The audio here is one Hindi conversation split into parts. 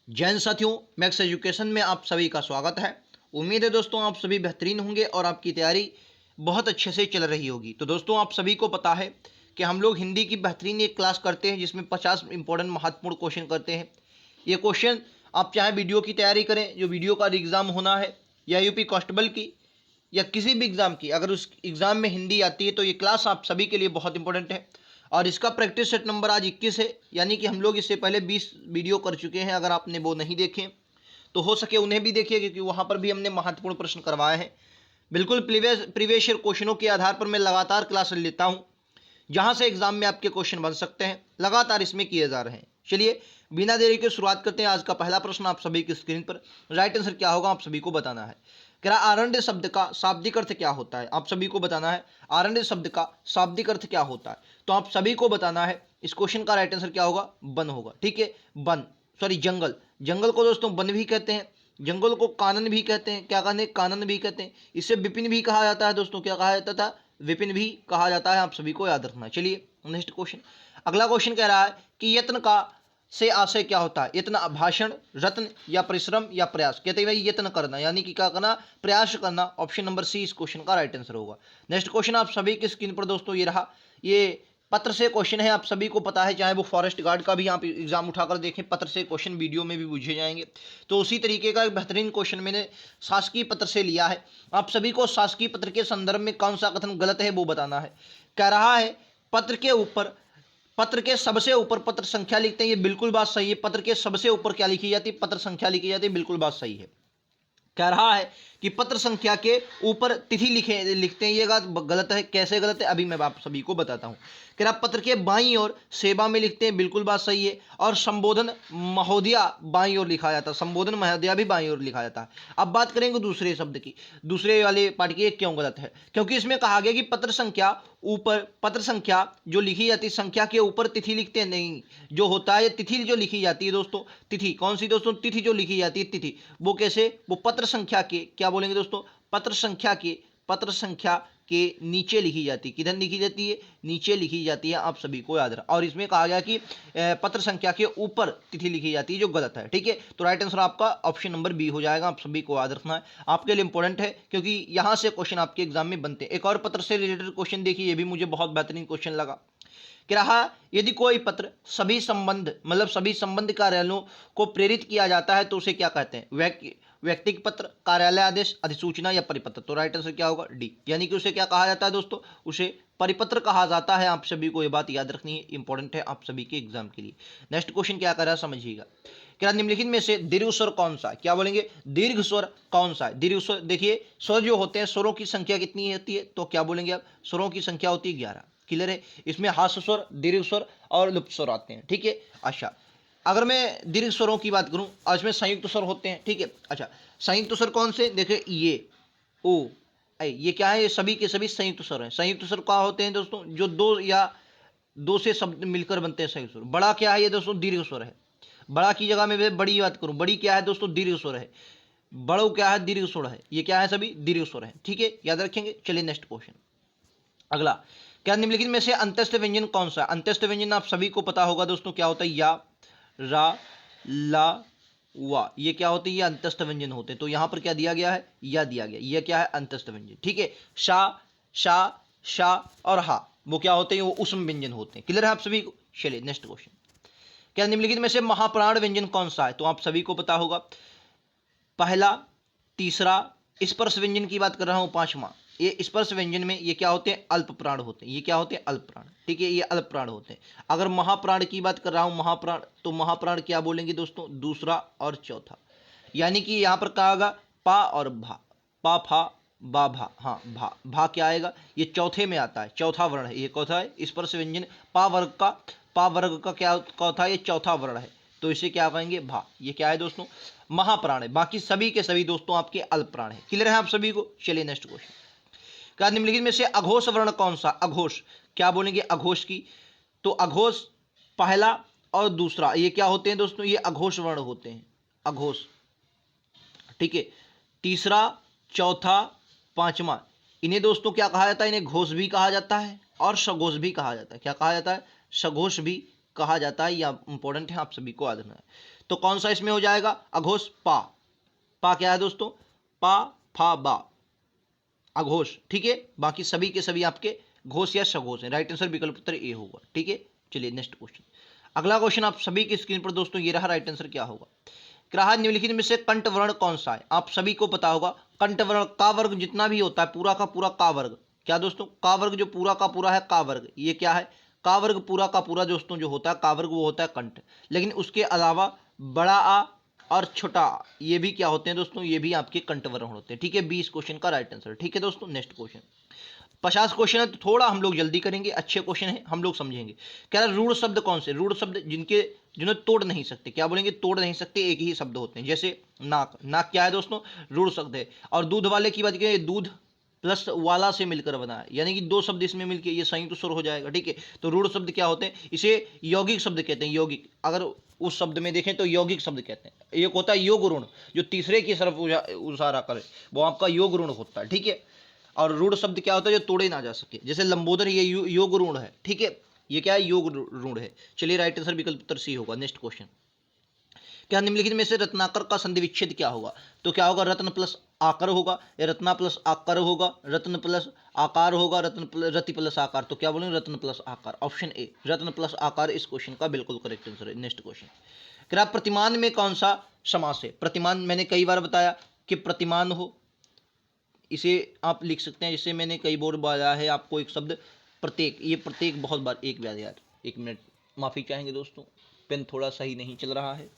जैन साथियों, मैक्स एजुकेशन में आप सभी का स्वागत है। उम्मीद है दोस्तों आप सभी बेहतरीन होंगे और आपकी तैयारी बहुत अच्छे से चल रही होगी। तो दोस्तों आप सभी को पता है कि हम लोग हिंदी की बेहतरीन एक क्लास करते हैं जिसमें 50 इंपॉर्टेंट महत्वपूर्ण क्वेश्चन करते हैं। ये क्वेश्चन आप चाहे वीडियो की तैयारी करें, जो वीडियो का एग्ज़ाम होना है, या यूपी कांस्टेबल की, या किसी भी एग्ज़ाम की, अगर उस एग्ज़ाम में हिंदी आती है तो ये क्लास आप सभी के लिए बहुत इंपॉर्टेंट है। और इसका प्रैक्टिस सेट नंबर आज 21 है, यानी कि हम लोग इससे पहले 20 वीडियो कर चुके हैं। अगर आपने वो नहीं देखे तो हो सके उन्हें भी देखिए, क्योंकि वहाँ पर भी हमने महत्वपूर्ण प्रश्न करवाए हैं। बिल्कुल प्रीवियस ईयर क्वेश्चनों के आधार पर मैं लगातार क्लास लेता हूँ, जहाँ से एग्जाम में आपके क्वेश्चन बन सकते हैं। लगातार इसमें किए जा रहे हैं। चलिए बिना देरी के शुरुआत करते हैं। आज का पहला प्रश्न आप सभी की स्क्रीन पर, राइट आंसर क्या होगा आप सभी को बताना है। कह रहा आरण्य शब्द का शाब्दिक अर्थ क्या होता है, आप सभी को बताना है। आरण्य शब्द का शाब्दिक अर्थ क्या होता है, तो आप सभी को बताना है। इस क्वेश्चन का राइट आंसर क्या होगा, वन होगा। ठीक है, वन, सॉरी जंगल। जंगल को दोस्तों वन भी कहते हैं, जंगल को कानन भी कहते हैं। क्या कहते हैं, कानन भी कहते हैं। इसे विपिन भी कहा जाता है दोस्तों। क्या कहा जाता था, विपिन भी कहा जाता है। आप सभी को याद रखना है। चलिए नेक्स्ट क्वेश्चन। अगला क्वेश्चन कह रहा है कि यत्न का से आशय क्या होता है। यत्न भाषण, रत्न या परिश्रम या प्रयास। कहते हैं भाई यत्न करना, यानी कि क्या करना, प्रयास करना। ऑप्शन नंबर सी इस क्वेश्चन का राइट आंसर होगा। नेक्स्ट क्वेश्चन आप सभी की स्क्रीन पर दोस्तों ये रहा। ये पत्र से क्वेश्चन है, आप सभी को पता है। चाहे वो फॉरेस्ट गार्ड का भी आप एग्जाम उठाकर देखें, पत्र से क्वेश्चन वीडियो में भी पूछे जाएंगे। तो उसी तरीके का एक बेहतरीन क्वेश्चन मैंने शासकीय पत्र से लिया है। आप सभी को शासकीय पत्र के संदर्भ में कौन सा कथन गलत है वो बताना है। कह रहा है पत्र के ऊपर, पत्र के सबसे ऊपर पत्र संख्या लिखते हैं, ये बिल्कुल बात सही है। पत्र के सबसे ऊपर क्या लिखी जाती है, पत्र संख्या लिखी जाती है, बिल्कुल बात सही है। कह रहा है कि पत्र संख्या के ऊपर तिथि लिखते हैं, ये बात गलत है। कैसे गलत है, अभी मैं आप सभी को बताता हूँ। कह रहा पत्र के बाईं ओर सेवा में लिखते हैं, बिल्कुल बात सही है। और संबोधन महोदया बाईं ओर लिखा जाता है, संबोधन महोदया भी बाईं ओर लिखा जाता है। अब बात करेंगे दूसरे शब्द की, दूसरे वाले पार्ट की। क्यों गलत है, क्योंकि इसमें कहा गया कि पत्र संख्या ऊपर, पत्र संख्या जो लिखी जाती है संख्या के ऊपर तिथि लिखते हैं। नहीं, जो होता है तिथि जो लिखी जाती है दोस्तों, तिथि कौन सी दोस्तों, तिथि जो लिखी जाती है तिथि, वो कैसे, वो पत्र संख्या के, क्या बोलेंगे दोस्तों, पत्र संख्या के, पत्र संख्या के नीचे लिखी जाती है। किधर लिखी जाती है, नीचे लिखी जाती है। आप सभी को याद रहा। और इसमें कहा गया कि पत्र संख्या के ऊपर तिथि लिखी जाती है, जो गलत है। ठीक है, तो राइट आंसर आपका ऑप्शन नंबर बी हो जाएगा। आप सभी को याद रखना है, आपके लिए इंपॉर्टेंट है, क्योंकि यहां से क्वेश्चन आपके एग्जाम में बनते हैं। एक और पत्र से रिलेटेड क्वेश्चन देखिए, ये भी मुझे बहुत बेहतरीन क्वेश्चन लगा। कह रहा यदि कोई पत्र सभी संबंध, मतलब सभी संबंध कार्यालयों को प्रेरित किया जाता है तो उसे क्या कहते हैं, व्यक्तिगत पत्र, कार्यालय आदेश, अधिसूचना या परिपत्र। तो राइट आंसर क्या होगा, डी, यानी कि उसे क्या कहा जाता है दोस्तों, उसे परिपत्र कहा जाता है। आप सभी को यह बात याद रखनी है, इंपॉर्टेंट है आप सभी के एग्जाम के लिए। नेक्स्ट क्वेश्चन क्या कर रहा है समझिएगा। क्या निम्नलिखित में से दीर्घ स्वर कौन सा है, क्या बोलेंगे, दीर्घ स्वर कौन सा है। दीर्घ स्वर देखिए, स्वर जो होते हैं, स्वरों की संख्या कितनी होती है, तो क्या बोलेंगे आप, स्वरों की संख्या होती है 11। क्लियर है, इसमें हास्य स्वर, दीर्घ स्वर और लुप्त स्वर आते हैं। ठीक है, अच्छा अगर मैं दीर्घ स्वरों की बात करूं, आज में संयुक्त स्वर होते हैं। ठीक है, अच्छा संयुक्त स्वर कौन से, देखिए ये, ओ, आई, ये क्या है, ये सभी के सभी संयुक्त स्वर हैं। संयुक्त स्वर क्या होते हैं दोस्तों, जो दो या दो से शब्द मिलकर बनते हैं संयुक्त स्वर। बड़ा क्या है, ये दोस्तों दीर्घ स्वर है। बड़ा की जगह में मैं बड़ी बात करूं, बड़ी क्या है दोस्तों, दीर्घ स्वर है। बड़ो क्या है, दीर्घ स्वर है। ये क्या है, सभी दीर्घ स्वर है। ठीक है, याद रखेंगे। चलिए नेक्स्ट क्वेश्चन अगला। क्या निम्नलिखित में से अंत्यस्थ व्यंजन कौन सा है। अंत्यस्थ व्यंजन आप सभी को पता होगा दोस्तों, क्या होता है, या, रा, ला, वा, ये क्या होते हैं, ये अंत्यस्थ व्यंजन होते हैं। तो यहां पर क्या दिया गया है, या दिया गया, ये क्या है, अंत्यस्थ व्यंजन। ठीक है, शा, शा, शा और हा, वो क्या होते हैं, वो ऊष्म व्यंजन होते हैं। क्लियर है आप सभी को। चलिए नेक्स्ट क्वेश्चन। क्या निम्नलिखित में से महाप्राण व्यंजन कौन सा है, तो आप सभी को पता होगा, पहला, तीसरा, स्पर्श व्यंजन की बात कर रहा हूं, पांचवा। ये स्पर्श व्यंजन में ये क्या होते हैं, अल्प प्राण होते हैं। ये क्या होते हैं, अल्प प्राण। ठीक है, ये अल्प प्राण होते हैं। अगर महाप्राण की बात कर रहा हूं, महाप्राण, तो महाप्राण क्या बोलेंगे दोस्तों, दूसरा और चौथा। यानी कि यहां पर कहा होगा पा और भा, पा फा बा भा, हाँ भा, भा क्या आएगा, ये चौथे में आता है, चौथा वर्ण है। ये कौथा है, स्पर्श व्यंजन, पा वर्ग का, पा वर्ग का क्या कौथा है, ये चौथा वर्ण है। तो इसे क्या कहेंगे, भा। ये क्या है दोस्तों, महाप्राण है। बाकी सभी के सभी दोस्तों आपके अल्प प्राण है। क्लियर है आप सभी को। चलिए नेक्स्ट क्वेश्चन। क्या निम्नलिखित में से अघोष वर्ण कौन सा, अघोष, क्या बोलेंगे अघोष की, तो अघोष पहला और दूसरा, ये क्या होते हैं दोस्तों, ये अघोष वर्ण होते हैं, अघोष। ठीक है, तीसरा, चौथा, पांचवा, इन्हें दोस्तों क्या कहा जाता है, इन्हें घोष भी कहा जाता है और सघोष भी कहा जाता है। क्या कहा जाता है, सघोष भी कहा जाता है, या इंपॉर्टेंट है, आप सभी को याद रखना है। तो कौन सा इसमें हो जाएगा? अघोष पा। पा क्या है दोस्तों? पा फा बा, अघोष। ठीक है, बाकी सभी के सभी आपके घोष या सघोष हैं। राइट आंसर विकल्प उत्तर ए होगा। ठीक है, चलिए नेक्स्ट क्वेश्चन। अगला क्वेश्चन आप सभी की स्क्रीन पर दोस्तों ये रहा। राइट आंसर क्या होगा? ग्राह निम्नलिखित में से कंठ वर्ण कौन सा है? आप सभी को पता होगा कंठ वर्ण का वर्ग जितना भी होता है पूरा का पूरा का वर्ग। क्या दोस्तों? का वर्ग जो पूरा का पूरा है का वर्ग, ये क्या है? का वर्ग पूरा का पूरा दोस्तों जो होता है का वर्ग वो होता है कंठ। लेकिन उसके अलावा बड़ा आ और छोटा आ ये भी क्या होते हैं दोस्तों? ये भी आपके कंठ वर्ण होते हैं। ठीक है, 20 क्वेश्चन का राइट आंसर। ठीक है दोस्तों, नेक्स्ट क्वेश्चन। 50 क्वेश्चन है तो थोड़ा हम लोग जल्दी करेंगे, अच्छे क्वेश्चन है, हम लोग समझेंगे। कह रहा रूढ़ शब्द कौन से? रूढ़ शब्द जिन्हें तोड़ नहीं सकते। क्या बोलेंगे? तोड़ नहीं सकते, एक ही शब्द होते हैं। जैसे नाक। नाक क्या है दोस्तों? रूढ़ शब्द है। और दूध वाले की बात करें, दूध प्लस वाला से मिलकर बना है, यानी कि दो शब्द इसमें मिलकर ये संयुक्त स्वर हो जाएगा। ठीक है, तो रूढ़ शब्द क्या होते हैं? इसे यौगिक शब्द कहते हैं। यौगिक, अगर उस शब्द में देखें तो यौगिक शब्द कहते हैं। एक होता है योग ऋण, जो तीसरे की तरफ उसारा करे, वो आपका योग ऋण होता है। ठीक है, और रूढ़ शब्द क्या होता है? जो तोड़े ना जा सके। जैसे लंबोदर, ये योग ऋण है। ठीक है, ये क्या है? योग ऋण है। चलिए राइट आंसर विकल्प उत्तर सी होगा। Next question. क्या निम्नलिखित में से रत्नाकर का संधि विच्छेद क्या होगा? तो क्या होगा? रत्न प्लस आकर होगा, या रत्ना प्लस आकर होगा, रत्न प्लस आकार होगा, रति प्लस आकार। तो क्या बोलेंगे? रत्न प्लस आकार। ऑप्शन ए रत्न प्लस आकार इस क्वेश्चन का बिल्कुल करेक्ट आंसर है। Next question. क्या प्रतिमान में कौन सा समास है? प्रतिमान मैंने कई बार बताया कि प्रतिमान हो, इसे आप लिख सकते हैं, जिसे मैंने कई बार बताया है आपको एक शब्द प्रत्येक। ये प्रत्येक बहुत बार, एक बार यार, एक मिनट माफी चाहेंगे दोस्तों, पेन थोड़ा सही नहीं चल रहा है।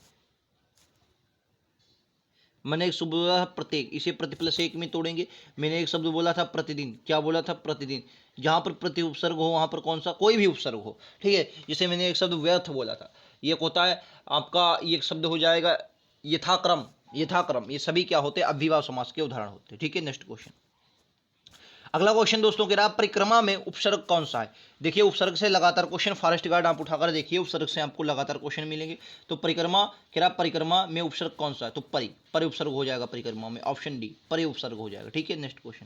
मैंने एक शब्द बोला था प्रत्येक, इसे प्रति प्लस एक में तोड़ेंगे। मैंने एक शब्द बोला था प्रतिदिन। क्या बोला था? प्रतिदिन। जहां पर प्रति उपसर्ग हो वहां पर कौन सा? कोई भी उपसर्ग हो। ठीक है, जिसे मैंने एक शब्द व्यर्थ बोला था। ये होता है आपका, ये शब्द हो जाएगा यथाक्रम। यथाक्रम, ये सभी क्या होते हैं? अव्ययभाव समास के उदाहरण होते हैं। ठीक है, नेक्स्ट क्वेश्चन। अगला क्वेश्चन दोस्तों कह रहा है परिक्रमा में उपसर्ग कौन सा है? देखिए उपसर्ग से लगातार क्वेश्चन, फॉरेस्ट गार्ड आप उठाकर देखिए, उपसर्ग से आपको लगातार क्वेश्चन मिलेंगे। तो परिक्रमा कह रहा परिक्रमा में उपसर्ग कौन सा है? तो परि उपसर्ग हो जाएगा परिक्रमा में। ऑप्शन डी परि उपसर्ग हो जाएगा। ठीक है, नेक्स्ट क्वेश्चन।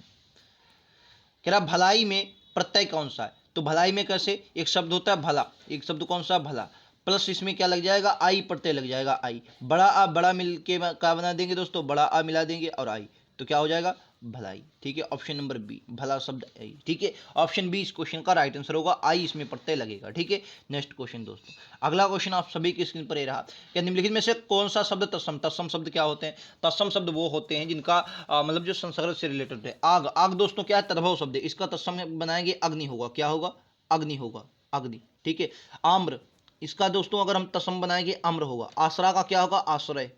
कह रहा भलाई में प्रत्यय कौन सा है? तो भलाई में कैसे? एक शब्द होता है भला, एक शब्द कौन सा? भला, प्लस इसमें क्या लग जाएगा? आई प्रत्यय लग जाएगा। आई, बड़ा आ बड़ा मिल के क्या बना देंगे दोस्तों? बड़ा आ मिला देंगे और आई, तो क्या हो जाएगा? भलाई। ठीक है, ऑप्शन नंबर बी भला शब्द आई। ठीक है, ऑप्शन बी इस क्वेश्चन का राइट आंसर होगा। आई इसमें प्रत्यय लगेगा। ठीक है, नेक्स्ट क्वेश्चन दोस्तों। अगला क्वेश्चन आप सभी की स्क्रीन पर ये रहा। क्या निम्नलिखित में से कौन सा शब्द तत्सम? तत्सम शब्द क्या होते हैं? तत्सम शब्द वो होते हैं जिनका मतलब जो संस्कृत से रिलेटेड है। आग, आग दोस्तों क्या है? तद्भव शब्द है, इसका तत्सम बनाएंगे अग्नि होगा। क्या होगा? अग्नि होगा, अग्नि। ठीक है, आम्र, इसका दोस्तों अगर हम तत्सम बनाएंगे आम्र होगा। आश्रा का क्या होगा? आश्रय,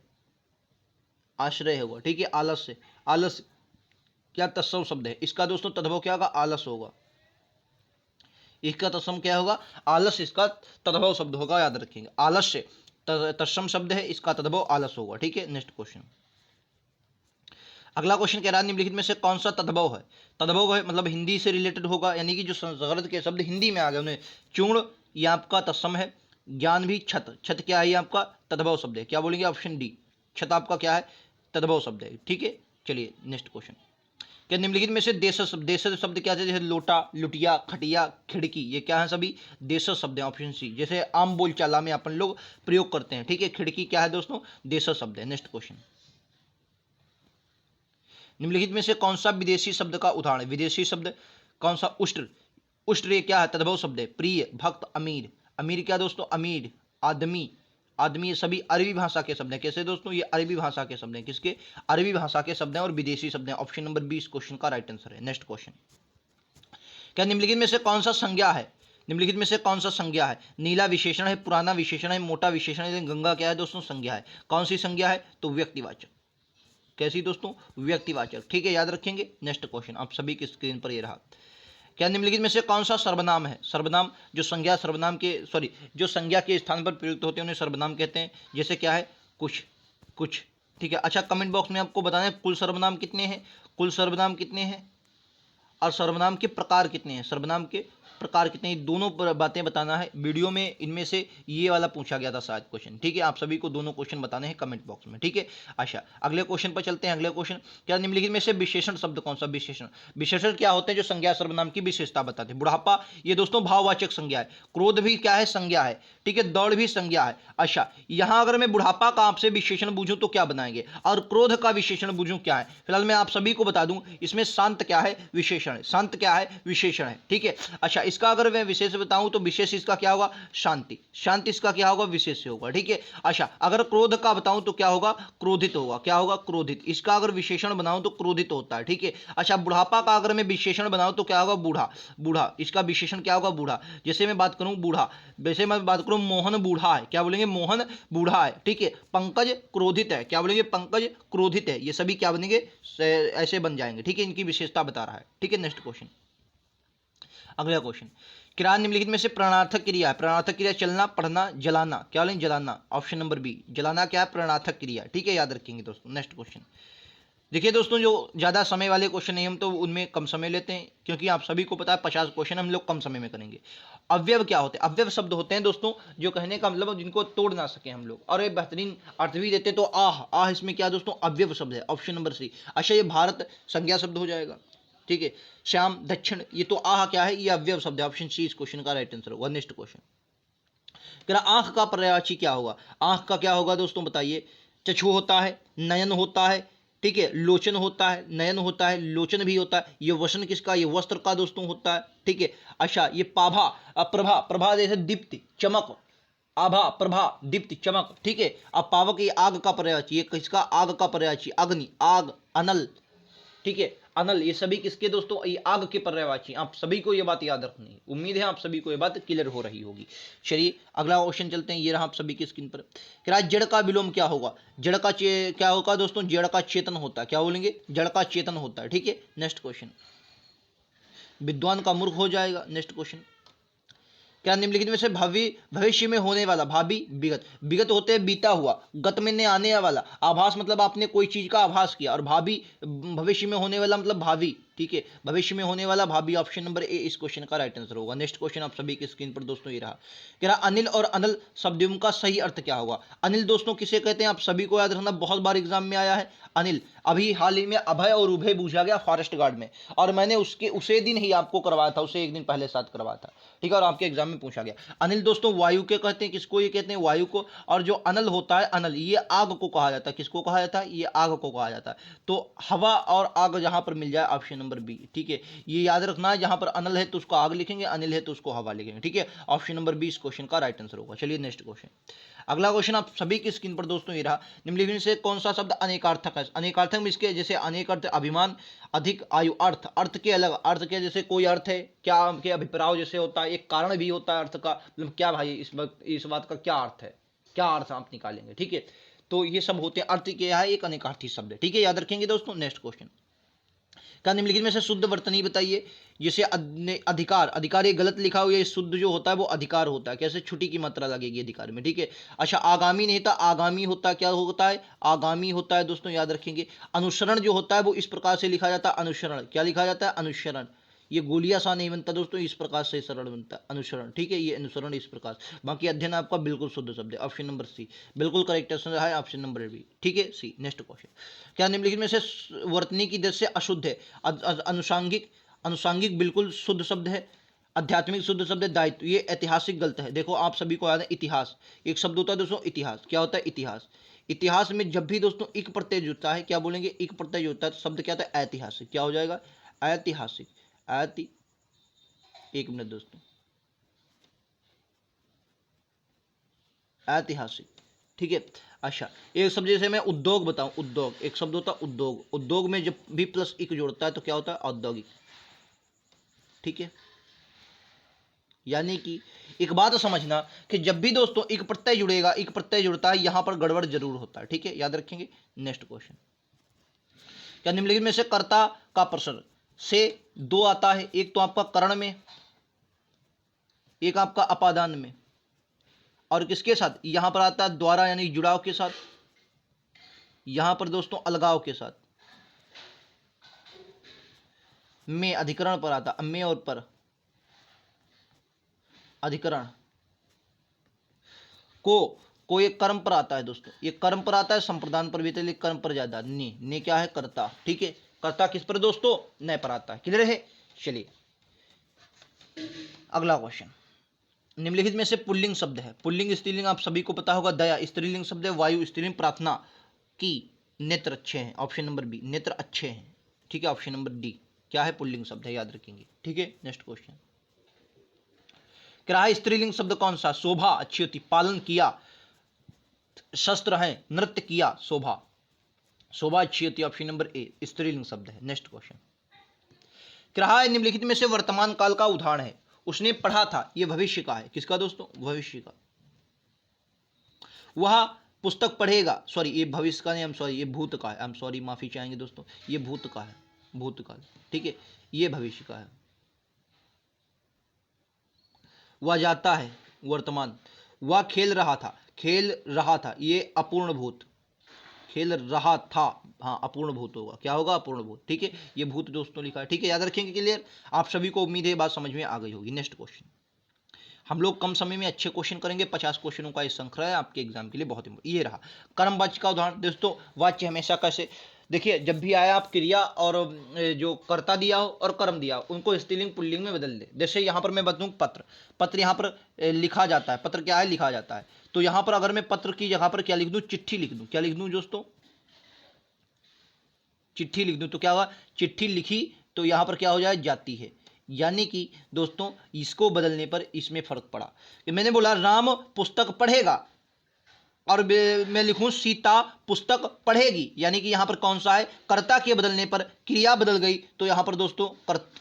आश्रय होगा। ठीक है, आलस्य, आलस्य क्या तत्सम शब्द है, इसका दोस्तों तद्भव क्या होगा? आलस होगा। इसका तत्सम क्या होगा? आलस, इसका तद्भव शब्द होगा, याद रखेंगे। आलस्य तत्सम शब्द है, इसका तद्भव आलस होगा। ठीक है, नेक्स्ट क्वेश्चन। अगला क्वेश्चन कह रहा है निम्नलिखित में से कौन सा तद्भव है? तद्भव है मतलब हिंदी से रिलेटेड होगा, यानी कि जो संस्कृत के शब्द हिंदी में आ गए उन्हें। चूर्ण ये आपका तत्सम है। ज्ञान भी, छत, छत क्या है? ये आपका तद्भव शब्द है। क्या बोलेंगे? ऑप्शन डी छत आपका क्या है? तद्भव शब्द है। ठीक है, चलिए नेक्स्ट क्वेश्चन। क्या निम्नलिखित में से देशज शब्द? देशज शब्द क्या है? जैसे लोटा, लुटिया, खटिया, खिड़की, ये क्या है? सभी देशज शब्द हैं। ऑप्शन सी, जैसे आम बोलचाला में अपन लोग प्रयोग करते हैं। ठीक है, खिड़की क्या है दोस्तों? देशज शब्द है। Next question. निम्नलिखित में से कौन सा विदेशी शब्द का उदाहरण है? विदेशी शब्द कौन सा? उष्ट्र, उष्ट्र ये क्या है? तद्भव शब्द है। प्रिय, भक्त, अमीर, अमीर क्या दोस्तों? अमीर, आदमी, आदमी, ये सभी अरबी भाषा के शब्द हैं। कैसे दोस्तों? ये अरबी भाषा के शब्द हैं। किसके? अरबी भाषा के शब्द हैं और विदेशी शब्द हैं। ऑप्शन नंबर 20 क्वेश्चन का राइट आंसर है। Next question. क्या निम्नलिखित में से कौन सा संज्ञा है? निम्नलिखित में से कौन सा संज्ञा है? नीला विशेषण है, पुराना विशेषण है, मोटा विशेषण है, गंगा क्या है दोस्तों? संज्ञा है। कौन सी संज्ञा है? तो व्यक्तिवाचक। कैसी दोस्तों? व्यक्तिवाचक। ठीक है, याद रखेंगे। नेक्स्ट क्वेश्चन आप सभी की स्क्रीन पर ये रहा। क्या निम्नलिखित में से कौन सा सर्वनाम है? सर्वनाम जो संज्ञा सर्वनाम के जो संज्ञा के स्थान पर प्रयुक्त होते हैं उन्हें सर्वनाम कहते हैं। जैसे क्या है? कुछ, कुछ। ठीक है, अच्छा कमेंट बॉक्स में आपको बताना है कुल सर्वनाम कितने हैं, कुल सर्वनाम कितने हैं और सर्वनाम के प्रकार कितने हैं, सर्वनाम के प्रकार कितने, दोनों बातें बताना है वीडियो में। इनमें से ये वाला पूछा गया था शायद क्वेश्चन, ठीक है। आप सभी को दोनों क्वेश्चन बताने हैं कमेंट बॉक्स में, ठीक है। अच्छा, अगले क्वेश्चन पर चलते हैं। अगले क्वेश्चन, क्या निम्नलिखित में से विशेषण शब्द कौन सा? विशेषण, विशेषण क्या होते हैं? जो संज्ञा सर्वनाम की विशेषता बताते हैं। बुढ़ापा ये दोस्तों भाववाचक संज्ञा है, क्रोध भी क्या है? संज्ञा है, ठीक है। दौड़ भी संज्ञा है। अच्छा, यहां अगर मैं बुढ़ापा का आपसे विशेषण पूछूं तो क्या बनाएंगे, और क्रोध का विशेषण पूछूं क्या है? फिलहाल मैं आप सभी को बता दूं, इसमें शांत क्या है? विशेषण है। शांत क्या है? विशेषण है, ठीक है। अच्छा, इसका अगर मैं विशेष बताऊं तो विशेष इसका क्या होगा? शांति। शांति इसका क्या होगा? विशेष होगा, ठीक है। अच्छा, अगर क्रोध का बताऊं तो क्या होगा? क्रोधित होगा। क्या होगा? क्रोधित। इसका अगर विशेषण बनाऊं तो क्रोधित होता है, ठीक है। अच्छा, बुढ़ापा का अगर मैं विशेषण बनाऊं तो क्या होगा? बूढ़ा। बूढ़ा, इसका विशेषण क्या होगा? बूढ़ा। जैसे मैं बात करूं बूढ़ा, वैसे मैं बात करूं मोहन बूढ़ा है, क्या बोलेंगे? मोहन बूढ़ा है, ठीक है। पंकज क्रोधित है, क्या बोलेंगे? पंकज क्रोधित है। ये सभी क्या बनेंगे? ऐसे बन जाएंगे, ठीक है। इनकी विशेषता बता रहा है, ठीक है। नेक्स्ट क्वेश्चन, अगला क्वेश्चन, क्रिया निम्नलिखित में से प्राणार्थक क्रिया है। प्राणार्थक क्रिया चलना, पढ़ना, जलाना, क्या बोलेंगे? जलाना। ऑप्शन नंबर बी, जलाना क्या है? प्राणार्थक क्रिया, ठीक है। याद रखेंगे दोस्तों। नेक्स्ट क्वेश्चन, देखिए दोस्तों, जो ज़्यादा समय वाले क्वेश्चन नहीं, हम तो उनमें कम समय लेते हैं, क्योंकि आप सभी को पता है 50 क्वेश्चन हम लोग कम समय में करेंगे। अवयव क्या होते हैं? अवयव शब्द होते हैं दोस्तों जो कहने का मतलब जिनको तोड़ ना सके हम लोग, और ये बेहतरीन अर्थ भी देते हैं। तो आह, आह इसमें क्या दोस्तों? अवयव शब्द है, ऑप्शन नंबर सी। अच्छा, ये भारत संज्ञा शब्द हो जाएगा, ठीक है। श्याम, दक्षिण, ये तो आह क्या है? ये अवयव शब्द है। ऑप्शन सी इस क्वेश्चन का राइट आंसर होगा। नेक्स्ट क्वेश्चन, क्या आंख का पर्यायवाची क्या होगा? आंख का क्या होगा दोस्तों? बताइए। चक्षु होता है, नयन होता है, ठीक है। लोचन होता है, नयन होता है, लोचन भी होता है। ये वसन किसका? ये वस्त्र का दोस्तों होता है, ठीक है। अच्छा, ये पाभा, प्रभा, प्रभा जैसे दीप्ति, चमक, आभा, प्रभा, दीप्ति, चमक, ठीक है। अब पावक, ये आग का पर्यायवाची, ये किसका? आग का पर्यायवाची, अग्नि, आग, अनल, ठीक है। अनल, ये सभी किसके दोस्तों? ये आग के पर्यायवाची। आप सभी को ये बात याद रखनी है। उम्मीद है आप सभी को ये बात क्लियर हो रही होगी। चलिए अगला क्वेश्चन चलते हैं। ये रहा आप सभी की स्क्रीन पर। क्या जड़ का विलोम क्या होगा? जड़ का क्या होगा दोस्तों? जड़ का चेतन होता है, क्या बोलेंगे? जड़ का चेतन होता है, ठीक है। नेक्स्ट क्वेश्चन, विद्वान का मूर्ख हो जाएगा। नेक्स्ट क्वेश्चन, क्या निम्नलिखित में से भविष्य में होने वाला, भावी, विगत, विगत होते हैं बीता हुआ, गत में ने आने वाला, आभास मतलब आपने कोई चीज का आभास किया, और भावी भविष्य में होने वाला मतलब भावी, ठीक है। भविष्य में होने वाला भावी, ऑप्शन नंबर ए इस क्वेश्चन का राइट आंसर होगा। नेक्स्ट क्वेश्चन आप सभी की स्क्रीन पर दोस्तों ये रहा। कह रहा अनिल और अनल शब्दों का सही अर्थ क्या होगा? अनिल दोस्तों किसे कहते हैं? आप सभी को याद रखना, बहुत बार एग्जाम में आया है अनिल। अभी हाल ही में अभय और उभय पूछा गया फॉरेस्ट गार्ड में, और मैंने उसके उसे दिन ही आपको करवाया था, उसे एक दिन पहले साथ करवाया था, ठीक है। और आपके एग्जाम में पूछा गया। अनिल दोस्तों वायु के कहते हैं, किसको? ये कहते हैं वायु को। और जो अनल होता है, अनल, ये आग को कहा जाता है। किसको कहा जाता है? ये आग को कहा जाता है। तो हवा और आग जहां पर मिल जाए, ऑप्शन नंबर बी, ठीक है। ये याद रखना है, जहां पर अनल है तो उसको आग लिखेंगे, अनिल है तो उसको हवा लिखेंगे, ठीक है। ऑप्शन नंबर बी इस क्वेश्चन का राइट आंसर होगा। चलिए नेक्स्ट क्वेश्चन, अगला क्वेश्चन आप सभी की स्क्रीन पर दोस्तों ये रहा। निम्नलिखित से कौन सा शब्द अनेकार्थक है? अनेकार्थक में इसके जैसे अनेक अर्थ, अभिमान, अधिक, आयु, अर्थ, अर्थ के अलग अर्थ के, जैसे कोई अर्थ है क्या के अभिप्राय जैसे होता है, एक कारण भी होता है अर्थ का, मतलब क्या भाई इस बात का क्या अर्थ है, क्या अर्थ आप निकालेंगे, ठीक है। तो ये सब होते हैं अर्थ के, है एक अनेकार्थी शब्द है, ठीक है। याद रखेंगे दोस्तों। नेक्स्ट क्वेश्चन, क्या निम्नलिखित में से शुद्ध वर्तनी बताइए? जैसे अधिकार, अधिकार ये गलत लिखा हुआ है, ये शुद्ध जो होता है वो अधिकार होता है। कैसे? छुट्टी की मात्रा लगेगी अधिकार में, ठीक है। अच्छा, आगामी नहीं था, आगामी होता है, क्या होता है? आगामी होता है दोस्तों, याद रखेंगे। अनुसरण जो होता है वो इस प्रकार से लिखा जाता है, अनुसरण, क्या लिखा जाता है? अनुसरण। ये गोलियां सा नहीं बनता दोस्तों, इस प्रकार से सरल बनता है, अनुसरण, ठीक है। ये अनुसरण इस प्रकार। बाकी अध्ययन आपका बिल्कुल शुद्ध शब्द है, ऑप्शन नंबर सी बिल्कुल करेक्ट आंसर है, ऑप्शन नंबर बी, ठीक है, सी। नेक्स्ट क्वेश्चन, क्या निम्नलिखित में से वर्तनी की दृष्टि से अशुद्ध है? अनुसांगिक, अनुसांगिक बिल्कुल शुद्ध शब्द है। आध्यात्मिक शुद्ध शब्द है। दायित्व, ये ऐतिहासिक गलत है। देखो आप सभी को याद है इतिहास, एक शब्द होता है दोस्तों इतिहास, क्या होता है? इतिहास। इतिहास में जब भी दोस्तों एक प्रत्यय जुड़ता है, क्या बोलेंगे? एक प्रत्यय जुड़ता है तो शब्द क्या होता है? ऐतिहासिक, क्या हो जाएगा? ऐतिहासिक, ऐति, एक मिनट दोस्तों, ऐतिहासिक, ठीक है। अच्छा, एक शब्द जैसे मैं उद्योग बताऊं, उद्योग, एक शब्द होता है उद्योग, उद्योग में जब भी प्लस एक जोड़ता है तो क्या होता है? औद्योगिक, ठीक है। यानी कि एक बात समझना कि जब भी दोस्तों एक प्रत्यय जुड़ेगा, एक प्रत्यय जुड़ता है, यहां पर गड़बड़ जरूर होता है, ठीक है, याद रखेंगे। नेक्स्ट क्वेश्चन, क्या निम्नलिखित में से कर्ता का प्रश्न से दो आता है? एक तो आपका करण में, एक आपका अपादान में, और किसके साथ? यहां पर आता है द्वारा, यानी जुड़ाव के साथ, यहां पर दोस्तों अलगाव के साथ, में अधिकरण पर आता, में और पर, अधिकरण को एक कर्म पर आता है दोस्तों, ये कर्म पर आता है, संप्रदान पर भी आता है, कर्म पर ज्यादा। ने क्या है? कर्ता। ठीक है, कर्ता किस पर दोस्तों? न पर आता है। क्लियर है? चलिए अगला क्वेश्चन। निम्नलिखित में से पुल्लिंग शब्द है, पुल्लिंग स्त्रीलिंग आप सभी को पता होगा, दया स्त्रीलिंग शब्द है, वायु स्त्रीलिंग, प्रार्थना की नेत्र अच्छे हैं, ऑप्शन नंबर बी, नेत्र अच्छे हैं। ठीक है, ऑप्शन नंबर डी क्या है? पुल्लिंग शब्द है, याद रखेंगे। ठीक है, नेक्स्ट क्वेश्चन। क्या है स्त्रीलिंग शब्द कौन सा? शोभा अच्छी होती, पालन किया, शस्त्र है, नृत्य किया, शोभा, शोभा अच्छी होती है, ऑप्शन नंबर ए स्त्रीलिंग शब्द है। Next question. क्या है निम्नलिखित में से वर्तमान काल का उदाहरण है? उसने पढ़ा था, यह भविष्य का है। किसका दोस्तों? भविष्य का। वह पुस्तक पढ़ेगा, सॉरी ये भविष्य का नहीं, हम सॉरी ये भूत का है, हम सॉरी माफी चाहेंगे दोस्तों, ये भूत का है, भूतकाल। ठीक है, ये भविष्य का है। वह जाता है, वर्तमान। वह खेल रहा था, खेल रहा था, ये अपूर्ण भूत, खेल रहा था, हाँ अपूर्ण भूत होगा, क्या होगा? अपूर्ण भूत। ठीक है, ये भूत दोस्तों लिखा है। ठीक है, याद रखेंगे। क्लियर? आप सभी को उम्मीद है बात समझ में आ गई होगी। Next question. हम लोग कम समय में अच्छे क्वेश्चन करेंगे, 50 क्वेश्चनों का ये श्रृंखला है, आपके एग्जाम के लिए बहुत इंपॉर्टेंट। ये रहा कर्म वाच्य का उदाहरण दोस्तों। वाच्य हमेशा कैसे? देखिए, जब भी आया आप क्रिया और जो कर्ता दिया हो और कर्म दिया हो, उनको स्त्रीलिंग पुल्लिंग में बदल दे। जैसे यहाँ पर मैं बता दूं पत्र, पत्र यहाँ पर लिखा जाता है, पत्र क्या है? लिखा जाता है। तो यहाँ पर अगर मैं पत्र की जगह पर क्या लिख दूं? चिट्ठी लिख दूं। क्या लिख दूं दोस्तों? चिट्ठी लिख दूं तो क्या होगा? चिट्ठी लिखी तो यहाँ पर क्या हो जाए? जाती है। यानी कि दोस्तों इसको बदलने पर इसमें फर्क पड़ा कि मैंने बोला राम पुस्तक पढ़ेगा और मैं लिखूं सीता पुस्तक पढ़ेगी, यानी कि यहां पर कौन सा है? कर्ता के बदलने पर क्रिया बदल गई, तो यहां पर दोस्तों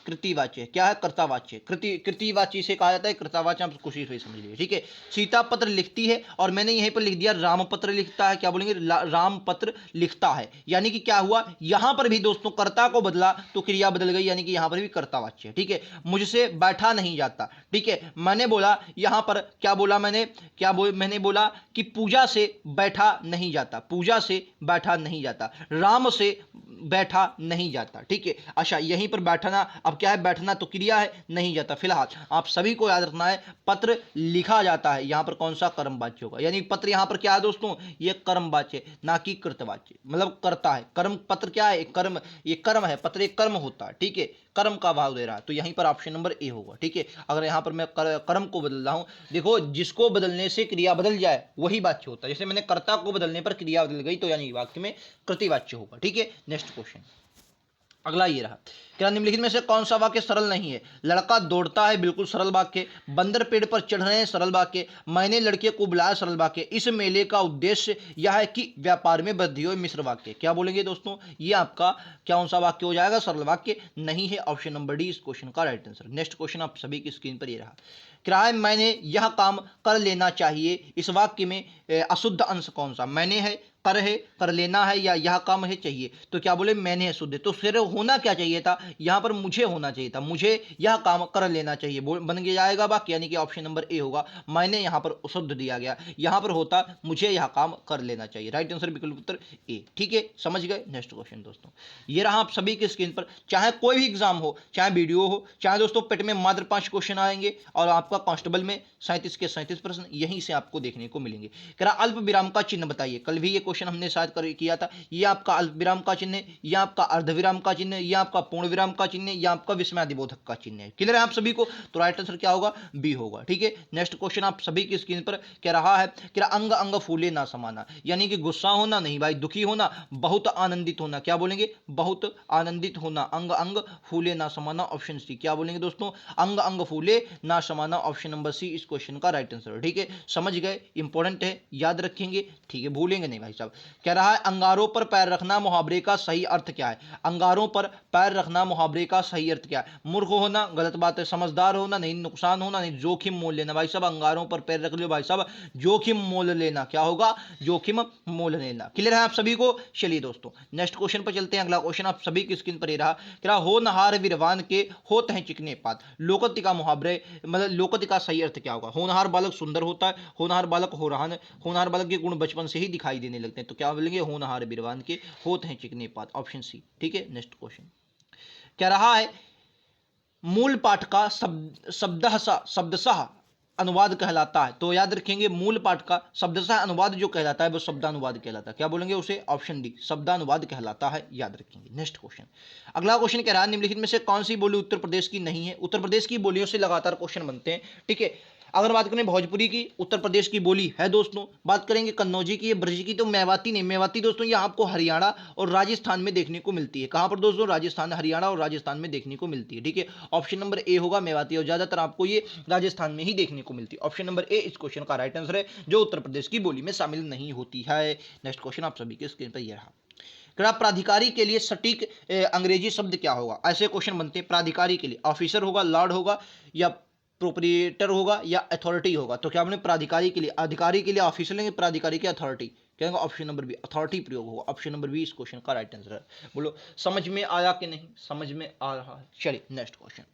कृतिवाच्य क्या है? कर्तावाच्य। कृतिवाच्य से कहा जाता है, कर्तावाच्य आप कुछ ही समझ लीजिए। ठीक है, सीता पत्र लिखती है और मैंने यहीं पर लिख दिया राम पत्र लिखता है। क्या बोलेंगे? राम पत्र लिखता है। यानी कि क्या हुआ? यहां पर भी दोस्तों कर्ता को बदला तो क्रिया बदल गई, यानी कि यहां पर भी कर्तावाच्य। ठीक है, मुझसे बैठा नहीं जाता। ठीक है, मैंने बोला यहां पर क्या बोला मैंने? मैंने बोला कि पूजा से बैठा नहीं जाता, पूजा से बैठा नहीं जाता, राम से बैठा नहीं जाता। ठीक है, अच्छा यहीं पर बैठना, अब क्या है? बैठना तो क्रिया है, नहीं जाता। फिलहाल आप सभी को याद रखना है, पत्र लिखा जाता है, यहां पर कौन सा? कर्मवाच्य होगा। यानी पत्र यहां पर क्या है दोस्तों? ये कर्मवाच्य, ना कि कृतवाच्य, मतलब करता है। कर्म पत्र क्या है? एक कर्म, ये कर्म है, पत्र एक कर्म होता है। ठीक है, कर्म का भाव दे रहा है, तो यहीं पर ऑप्शन नंबर ए होगा। ठीक है, अगर यहां पर मैं कर्म को बदल रहा हूं, देखो जिसको बदलने से क्रिया बदल जाए वही वाच्य होता है। जैसे मैंने कर्ता को बदलने पर क्रिया बदल गई, तो यानी वाक्य में कृतिवाच्य होगा। ठीक है, नेक्स्ट क्वेश्चन अगला ये रहा। क्या निम्नलिखित में से कौन सा वाक्य सरल नहीं है? लड़का दौड़ता है, बिल्कुल सरल वाक्य। बंदर पेड़ पर चढ़ रहे हैं, सरल वाक्य। मैंने लड़के को बुलाया, सरल वाक्य। इस मेले का उद्देश्य यह है कि व्यापार में वृद्धि हो, मिश्र वाक्य। क्या बोलेंगे दोस्तों? ये आपका कौन सा वाक्य हो जाएगा? सरल वाक्य नहीं है, ऑप्शन नंबर डी इस क्वेश्चन का राइट आंसर। नेक्स्ट क्वेश्चन आप सभी की स्क्रीन पर ये रहा। क्या है? मैंने यह काम कर लेना चाहिए, इस वाक्य में अशुद्ध अंश कौन सा? मैंने है, कर है, कर लेना है, या यह काम है चाहिए? तो क्या बोले? मैंने है शुद्ध, तो फिर होना क्या चाहिए था? यहां पर मुझे होना चाहिए था, मुझे यह काम कर लेना चाहिए, बन गया जाएगा वाक्य, यानी कि ऑप्शन नंबर ए होगा। मैंने यहां पर शुद्ध दिया गया, यहां पर होता मुझे यह काम कर लेना चाहिए। राइट आंसर विकल्प उत्तर ए। ठीक है, समझ गए? नेक्स्ट क्वेश्चन दोस्तों ये रहा आप सभी की स्क्रीन पर। चाहे कोई भी एग्जाम हो, चाहे वीडियो हो, चाहे दोस्तों पेट में मात्र 5 क्वेश्चन आएंगे और आपका कांस्टेबल में 37 के 37 प्रश्न यहीं से आपको देखने को मिलेंगे। कह रहा अल्प विराम का चिन्ह बताइए। कल भी ये क्वेश्चन हमने शायद किया था। ये आपका अल्प विराम का चिन्ह है, ये आपका अर्ध विराम का चिन्ह है, ये आपका पूर्ण विराम का चिन्ह है, ये आपका विस्मयादिबोधक का चिन्ह है। क्लियर है आप सभी को? तो राइट आंसर क्या होगा? बी होगा। ठीक है, नेक्स्ट क्वेश्चन आप सभी की स्क्रीन पर कह रहा है कि अंग अंग फूले ना समाना, यानी कि गुस्सा होना नहीं भाई, दुखी होना, बहुत आनंदित होना। क्या बोलेंगे? बहुत आनंदित होना। अंग अंग फूले ना समाना, ऑप्शन सी। क्या बोलेंगे दोस्तों? अंग अंग फूले ना समाना, ऑप्शन नंबर सी इस क्वेश्चन का राइट आंसर। ठीक है, समझ गए? इंपॉर्टेंट है, याद रखेंगे। ठीक है, भूलेंगे नहीं भाई साहब। कह रहा है अंगारों पर पैर रखना मुहावरे का सही अर्थ क्या है? अंगारों पर पैर रखना मुहावरे का सही अर्थ क्या है? मूर्ख होना, गलत बात है। समझदार होना नहीं, नुकसान होना नहीं, जोखिम मोल लेना। भाई साहब अंगारों पर पैर रख लो भाई साहब, जोखिम मोल लेना। क्या होगा? जोखिम मोल लेना। क्लियर है आप सभी को? चलिए दोस्तों नेक्स्ट क्वेश्चन पर चलते हैं। अगला क्वेश्चन आप सभी की स्क्रीन पर ही रहा। क्या हो नहार विरवान के होत हैं चिकने पात। लोकोक्ति का मुहावरे मतलब लोकोक्ति का सही अर्थ क्या होगा? होनहार बालक सुंदर होता है, होनहार बालक होनहार बालक के गुण बचपन से ही दिखाई देने लगते हैं। तो क्या बोलेंगे? होनहार विरवान के होत हैं चिकने पात, ऑप्शन सी। ठीक है, नेक्स्ट क्वेश्चन क्या रहा है? मूल पाठ का शब्दशः अनुवाद कहलाता है? तो याद रखेंगे मूल पाठ का शब्दशः अनुवाद जो कहलाता है वो शब्दानुवाद कहलाता है। क्या बोलेंगे उसे? ऑप्शन डी, शब्दानुवाद कहलाता है, याद रखेंगे। नेक्स्ट क्वेश्चन, अगला क्वेश्चन कह रहा है निम्नलिखित में से कौन सी बोली उत्तर प्रदेश की नहीं है? उत्तर प्रदेश की बोलियों से लगातार क्वेश्चन बनते हैं, ठीक है। अगर बात करें भोजपुरी की, उत्तर प्रदेश की बोली है दोस्तों। बात करेंगे कन्नौजी की, ब्रज की, तो मेवाती नहीं। मेवाती दोस्तों ये आपको हरियाणा और राजस्थान में देखने को मिलती है। कहां पर दोस्तों? राजस्थान, हरियाणा और राजस्थान में देखने को मिलती है, ठीक है। ऑप्शन नंबर ए होगा मेवाती, और ज्यादातर आपको ये राजस्थान में ही देखने को मिलती है। ऑप्शन नंबर ए इस क्वेश्चन का राइट आंसर है, जो उत्तर प्रदेश की बोली में शामिल नहीं होती है। नेक्स्ट क्वेश्चन आप सभी के स्क्रीन पर यह रहा। क्या प्राधिकारी के लिए सटीक अंग्रेजी शब्द क्या होगा? ऐसे क्वेश्चन बनते हैं। प्राधिकारी के लिए ऑफिसर होगा, लॉर्ड होगा, या प्रोप्रिएटर होगा, या अथॉरिटी होगा? तो क्या बोले? प्राधिकारी के लिए, अधिकारी के लिए ऑफिसर लेंगे, प्राधिकारी के अथॉरिटी कहेंगे। ऑप्शन नंबर बी, अथॉरिटी प्रयोग होगा। ऑप्शन नंबर बी इस क्वेश्चन का राइट आंसर है। बोलो समझ में आया कि नहीं? समझ में आ रहा है। चलिए नेक्स्ट क्वेश्चन,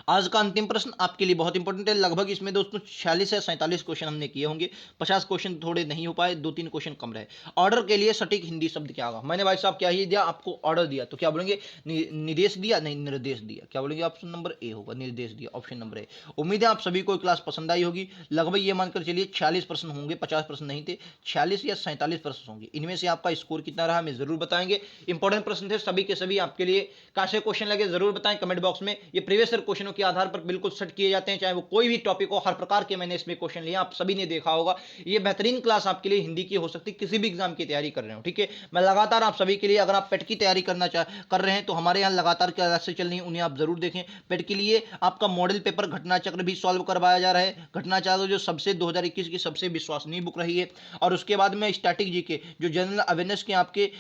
आज का अंतिम प्रश्न आपके लिए बहुत इंपॉर्टेंट है। लगभग इसमें दोस्तों 46 या 47 क्वेश्चन हमने किए होंगे। 50 क्वेश्चन थोड़े नहीं हो पाए, 2-3 क्वेश्चन कम रहे। ऑर्डर के लिए सटीक हिंदी शब्द क्या होगा? मैंने भाई साहब क्या ही दिया आपको? ऑर्डर दिया, तो क्या बोलेंगे? निर्देश दिया? नहीं, निर्देश दिया। क्या बोलेंगे? ऑप्शन नंबर ए होगा, निर्देश दिया। Option number A. उम्मीद है आप सभी को क्लास पसंद आई होगी। लगभग ये मानकर चलिए 46 प्रश्न होंगे, 50 प्रश्न नहीं थे, 46 या 47 प्रश्न होंगे। इनमें से आपका स्कोर कितना रहा हमें जरूर बताएंगे। इंपॉर्टेंट प्रश्न थे सभी के सभी, आपके लिए कैसे क्वेश्चन लगे जरूर बताएं कमेंट बॉक्स में। ये प्रीवियस ईयर क्वेश्चनों के आधार पर बिल्कुल सेट किए जाते हैं, चाहे वो कोई भी टॉपिक हो। हर प्रकार के मैंने इसमें क्वेश्चन लिए, आप सभी ने देखा होगा। ये बेहतरीन क्लास आपके लिए हिंदी की हो सकती है, किसी भी एग्जाम की तैयारी कर रहे हो, ठीक है। मैं लगातार आप सभी के लिए, अगर आप पेट की तैयारी कर रहे हैं तो हमारे यहाँ लगातार क्लासेस चल रही हैं, उन्हें आप जरूर देखें। पेट के लिए आपका मॉडल पेपर घटना चक्र भी सॉल्व करवाया जा रहा है। घटना चक्र जो सबसे 2021 की सबसे विश्वसनीय बुक रही है। और उसके बाद में स्टैटिक जीके, जो जनरल अवेयरनेस के आपके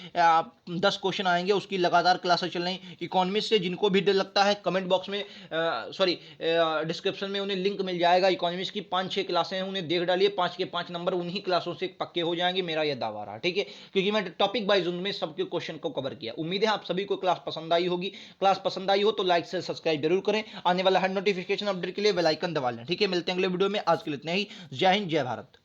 10 क्वेश्चन आएंगे, उसकी लगातार क्लासेस चल रही। इकोनॉमिक्स से जिनको भी डर लगता है, कमेंट बॉक्स में डिस्क्रिप्शन में उन्हें लिंक मिल जाएगा। इकोनॉमिक्स की 5-6 क्लासें हैं, उन्हें देख डालिए। 5 के 5 नंबर उन्हीं क्लासों से पक्के हो जाएंगे, मेरा यह दावा रहा, ठीक है। क्योंकि मैं टॉपिक वाइज उनमें सबके क्वेश्चन को कवर किया। उम्मीद है आप सभी को क्लास पसंद आई होगी। क्लास पसंद आई हो तो लाइक से सब्सक्राइब जरूर करें। आने वाला हर नोटिफिकेशन अपडेट के लिए बेल आइकन दबा लें, ठीक है। मिलते हैं अगले वीडियो में। आज के लिए इतना ही। जय हिंद, जय भारत।